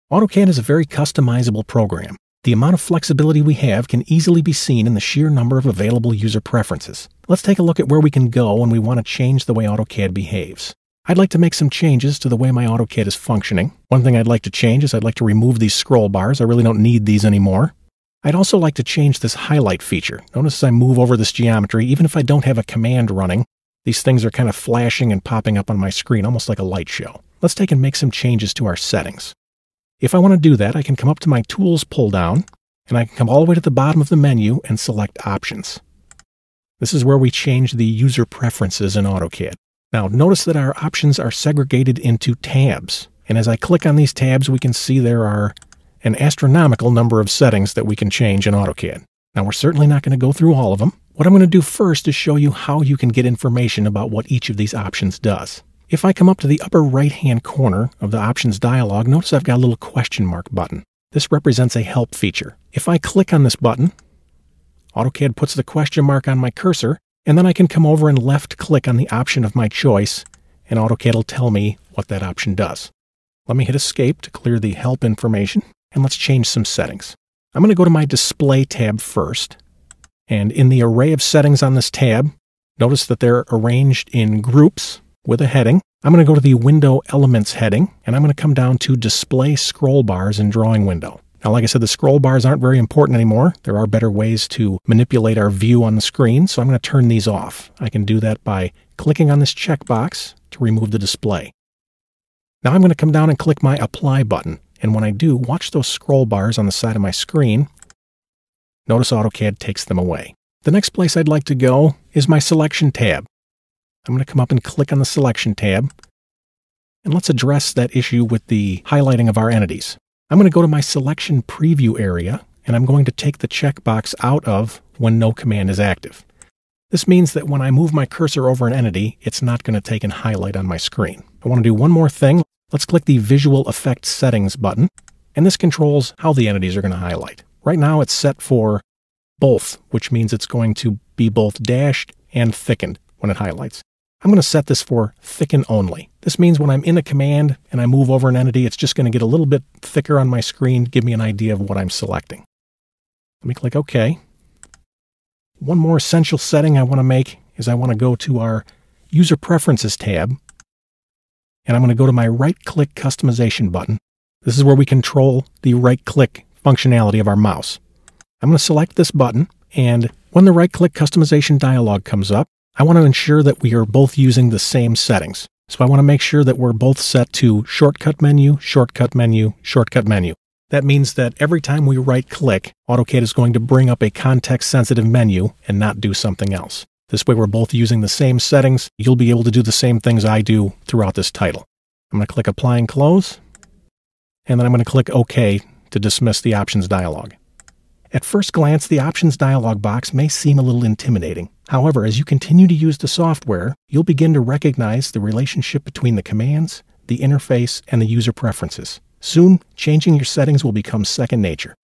AutoCAD is a very customizable program. The amount of flexibility we have can easily be seen in the sheer number of available user preferences. Let's take a look at where we can go when we want to change the way AutoCAD behaves. I'd like to make some changes to the way my AutoCAD is functioning. One thing I'd like to change is I'd like to remove these scroll bars. I really don't need these anymore. I'd also like to change this highlight feature. Notice as I move over this geometry, even if I don't have a command running, these things are kind of flashing and popping up on my screen, almost like a light show. Let's take and make some changes to our settings. If I want to do that, I can come up to my Tools pull down, and I can come all the way to the bottom of the menu and select Options. This is where we change the user preferences in AutoCAD. Now, notice that our options are segregated into tabs, and as I click on these tabs, we can see there are an astronomical number of settings that we can change in AutoCAD. Now, we're certainly not going to go through all of them. What I'm going to do first is show you how you can get information about what each of these options does. If I come up to the upper right-hand corner of the Options dialog, notice I've got a little question mark button. This represents a help feature. If I click on this button, AutoCAD puts the question mark on my cursor, and then I can come over and left-click on the option of my choice, and AutoCAD will tell me what that option does. Let me hit Escape to clear the help information, and let's change some settings. I'm going to go to my Display tab first, and in the array of settings on this tab, notice that they're arranged in groups with a heading. I'm going to go to the Window Elements heading, and I'm going to come down to Display Scroll Bars in Drawing Window. Now, like I said, the scroll bars aren't very important anymore. There are better ways to manipulate our view on the screen, so I'm going to turn these off. I can do that by clicking on this checkbox to remove the display. Now I'm going to come down and click my Apply button, and when I do, watch those scroll bars on the side of my screen. Notice AutoCAD takes them away. The next place I'd like to go is my Selection tab. I'm going to come up and click on the Selection tab, and let's address that issue with the highlighting of our entities. I'm going to go to my Selection Preview area, and I'm going to take the checkbox out of when no command is active. This means that when I move my cursor over an entity, it's not going to take and highlight on my screen. I want to do one more thing. Let's click the Visual Effects Settings button, and this controls how the entities are going to highlight. Right now it's set for both, which means it's going to be both dashed and thickened when it highlights. I'm going to set this for thicken only. This means when I'm in a command and I move over an entity, it's just going to get a little bit thicker on my screen, give me an idea of what I'm selecting. Let me click OK. One more essential setting I want to make is I want to go to our User Preferences tab, and I'm going to go to my right-click customization button. This is where we control the right-click functionality of our mouse. I'm going to select this button, and when the right-click customization dialog comes up, I want to ensure that we are both using the same settings. So I want to make sure that we're both set to Shortcut Menu, Shortcut Menu, Shortcut Menu. That means that every time we right-click, AutoCAD is going to bring up a context-sensitive menu and not do something else. This way we're both using the same settings. You'll be able to do the same things I do throughout this title. I'm going to click Apply and Close, and then I'm going to click OK to dismiss the Options dialog. At first glance, the Options dialog box may seem a little intimidating. However, as you continue to use the software, you'll begin to recognize the relationship between the commands, the interface, and the user preferences. Soon, changing your settings will become second nature.